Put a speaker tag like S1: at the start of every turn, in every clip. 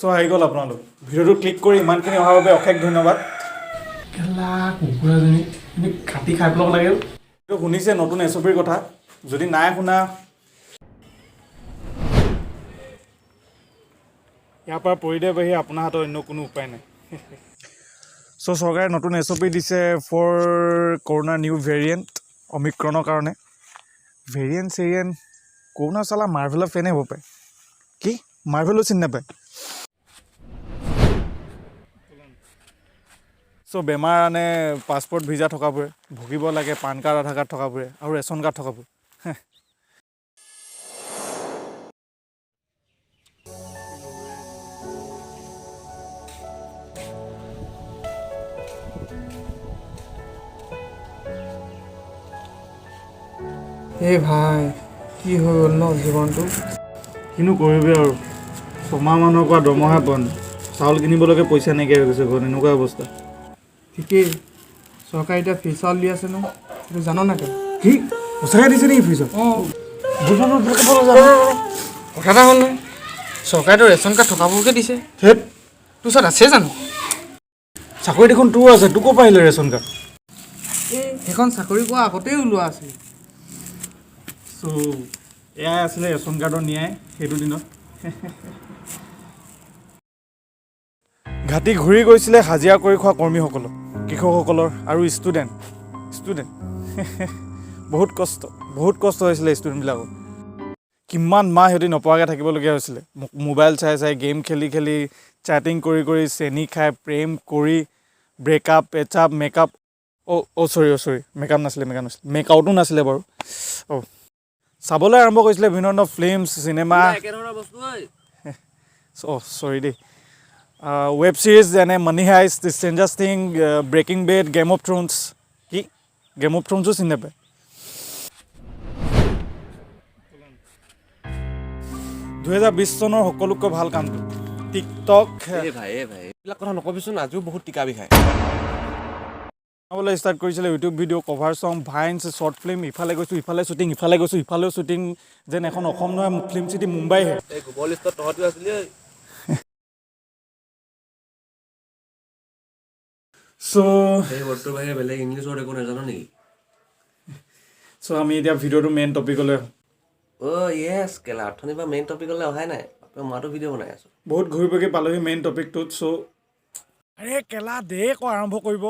S1: so আহি গ'ল আপোনালোক ভিডিঅ'টো ক্লিক কৰি ইমানখিনি অহাৰ বাবে অশেষ ধন্যবাদ
S2: কেলা কুকুৰাজনী কিন্তু কাটি খাই পেলাব লাগে
S1: এইটো শুনিছে নতুন এছঅপিৰ কথা যদি নাই শুনা ইয়াৰ পৰা পৰিদে বাহিৰে আপোনাৰ হাতত অন্য কোনো উপায় নাই চ' চৰকাৰে নতুন এছঅপি দিছে ফৰ কৰোণাৰ নিউ ভেৰিয়েণ্ট অমিক্ৰণৰ কাৰণে ভেৰিয়েণ্ট কৰোণা চালা মাৰ্ভেলৰ ফেনে হ'ব পাৰে কি মাৰ্ভেলো চিনি নাপায় চ' বেমাৰ আনে পাছপৰ্ট ভিজা থকাবোৰে ভুগিব লাগে পান কাৰ্ড আধাৰ কাৰ্ড থকাবোৰে আৰু ৰেচন কাৰ্ড থকাবোৰ
S2: এই ভাই কি হৈ গ'ল ন জীৱনটো
S1: কিনো কৰিবি আৰু ছমাহমানৰ পৰা দৰমহা বন্ধ চাউল কিনিবলৈকে পইচা নাইকিয়া হৈ গৈছে ঘৰত এনেকুৱা অৱস্থা
S2: ঠিকেই চৰকাৰে এতিয়া ফ্ৰী চাউল দি আছে ন সেইটো জানো না তই
S1: কি সঁচাকৈ দিছে নেকি ফ্ৰীজত
S2: অঁ কথা এটা হ'ল নহয় চৰকাৰেতো ৰেচন কাৰ্ড থকাবোৰকে দিছে
S1: ধেত
S2: তোৰ ওচৰত আছে জানো
S1: চাকৰি দেখোন তোৰ আছে তোৰ ক'ৰ পৰা আহিলে ৰেচন কাৰ্ড
S2: সেইখন চাকৰি পোৱা আগতেই ওলোৱা আছিল
S1: চ' এয়াই আছিলে ৰেচন কাৰ্ডৰ ন্যায় সেইটো দিনত ঘাটি ঘূৰি গৈছিলে হাজিৰা কৰি খোৱা কৰ্মীসকলক কৃষকসকলৰ আৰু ষ্টুডেণ্ট বহুত কষ্ট হৈছিলে ষ্টুডেণ্টবিলাকৰ কিমান মাহ সিহঁতি নপৰাকৈ থাকিবলগীয়া হৈছিলে মোবাইল চাই গেম খেলি চেটিং কৰি চেনি খাই প্ৰেম কৰি ব্ৰেকআপ পেচাপ মেকআপ চৰি মেকআপ নাছিলে মেকআউটো নাছিলে বাৰু চাবলৈ আৰম্ভ কৰিছিলে বিভিন্ন ধৰণৰ ফিল্ম চিনেমা চৰি দেই ৱেব ছিৰিজ যেনে Money Heist the Strangers Thing Breaking Bad Game of Thrones কি গেম অফ থ্ৰোনছো চিনি নাপায় 2020 চনৰ সকলোতকৈ ভাল কামটো টিকটক
S3: এইবিলাক কথা নকবিচোন আজিও বহুত টিকা বিষায়
S1: বনাবলৈ ষ্টাৰ্ট কৰিছিলে ইউটিউব ভিডিঅ' কভাৰ চং ভাইন্স শ্বৰ্ট ফিল্ম ইফালে গৈছোঁ ইফালে শ্বুটিং ইফালে গৈছোঁ ইফালেও শ্বুটিং যেন এখন অসম নহয় ফিল্ম চিটি মুম্বাইহে
S3: এই গোবৰ লিষ্টত তহঁতিও আছিলি
S1: চ'
S3: এই ৱৰ্ডটোৰ বাহিৰে বেলেগ ইংলিছ ৱৰ্ড একো নাজানো নেকি
S1: আমি এতিয়া ভিডিঅ'টো মেইন টপিকলৈ
S3: য়েছ কেলা অথনিৰ পৰা মেইন টপিকলৈ অহাই নাই মইতো ভিডিঅ' বনাই আছোঁ
S1: বহুত ঘূৰি পকি পালোহি মেইন টপিকটোত চ' আৰে কেলা দে আৰম্ভ কৰিব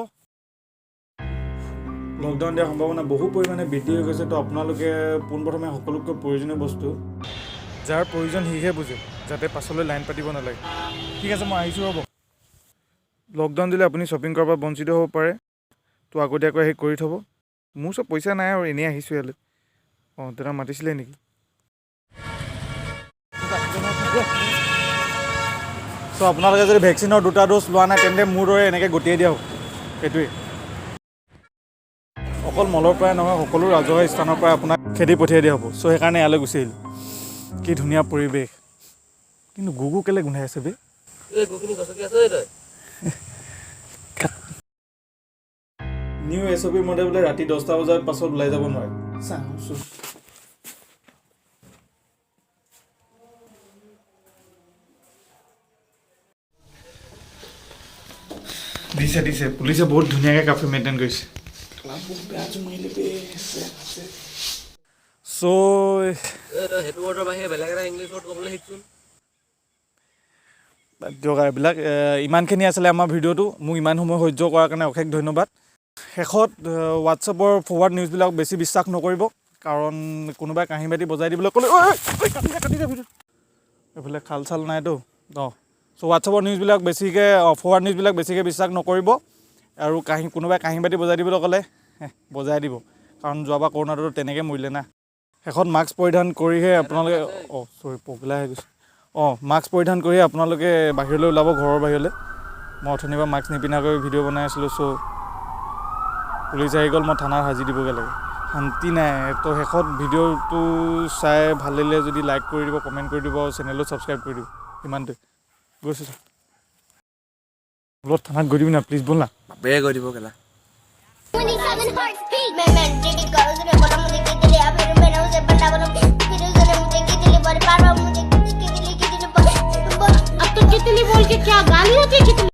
S1: লকডাউন দিয়াৰ সম্ভাৱনা বহু পৰিমাণে বৃদ্ধি হৈ গৈছে তো আপোনালোকে পোনপ্ৰথমে সকলোতকৈ প্ৰয়োজনীয় বস্তু যাৰ প্ৰয়োজন সিহে বুজে যাতে পাছলৈ লাইন পাতিব নালাগে ঠিক আছে মই আহিছোঁ ৰ'ব লকডাউন দিলে আপুনি শ্বপিং কৰাৰ পৰা বঞ্চিত হ'ব পাৰে তো আগতীয়াকৈ আহি কৰি থ'ব মোৰ চব পইচা নাই আৰু এনেই আহিছোঁ ইয়ালৈ দেউতা মাতিছিলে নেকি চ' আপোনালোকে যদি ভেকচিনৰ 2টা ড'জ লোৱা নাই তেন্তে মোৰ দৰে এনেকৈ গতিয়াই দিয়া হ'ব সেইটোৱেই অকল মলৰ পৰাই নহয় সকলো ৰাজহুৱা স্থানৰ পৰাই আপোনাক খেদি পঠিয়াই দিয়া হ'ব চ' সেইকাৰণে ইয়ালৈ গুচি আহিলোঁ কি ধুনীয়া পৰিৱেশ কিন্তু গুগু কেলৈ গোন্ধাই আছে বে নিউ এছঅপিৰ মতে বোলে ৰাতি 10টা বজাৰ পাছত ওলাই যাব নোৱাৰে চাওঁচোন দিছে পুলিচে বহুত ধুনীয়াকৈ কাফে মেইনটেইন কৰিছে
S3: সেইটো ৱৰ্ডৰ বাহিৰে বেলেগ এটা ইংলিছ ৱৰ্ড ক'বলৈ শিকচোন
S1: এইবিলাক ইমানখিনি আছিলে আমাৰ ভিডিঅ'টো মোক ইমান সময় সহ্য কৰাৰ কাৰণে অশেষ ধন্যবাদ শেষত হোৱাটছআপৰ ফৰৱাৰ্ড নিউজবিলাক বেছি বিশ্বাস নকৰিব কাৰণ কোনোবাই কাঁহী বাতি বজাই দিবলৈ ক'লে এইফালে খাল চাল নাইতো চ' হোৱাটছআপৰ নিউজবিলাক বেছিকৈ ফৰৱাৰ্ড নিউজবিলাক বেছিকৈ বিশ্বাস নকৰিব আৰু কোনোবাই কাঁহী বাতি বজাই দিবলৈ ক'লে বজাই দিব কাৰণ যোৱাবাৰ কৰোণাটো তেনেকৈ মৰিলে না শেষত মাস্ক পৰিধান কৰিহে আপোনালোকে পগলা হৈ গৈছে মাস্ক পৰিধান কৰিহে আপোনালোকে বাহিৰলৈ ওলাব ঘৰৰ বাহিৰলৈ মই অথনিৰ পৰা মাস্ক নিপিন্ধাকৈ ভিডিঅ' বনাই আছিলোঁ চ' পুলিচ আহি গ'ল মই থানাত হাজি দিবগৈ লাগে শান্তি নাই তো শেষত ভিডিঅ'টো চাই ভাল লাগিলে যদি লাইক কৰি দিব কমেণ্ট কৰি দিব আৰু চেনেলটো ছাবস্ক্ৰাইব কৰি দিব ইমানটোৱে গৈছোঁ লগত থানাত গৈ দিবি না প্লিজ ব'ল না
S3: বেয়া গৈ দিব কেলা
S4: कितनी गालियों की कितनी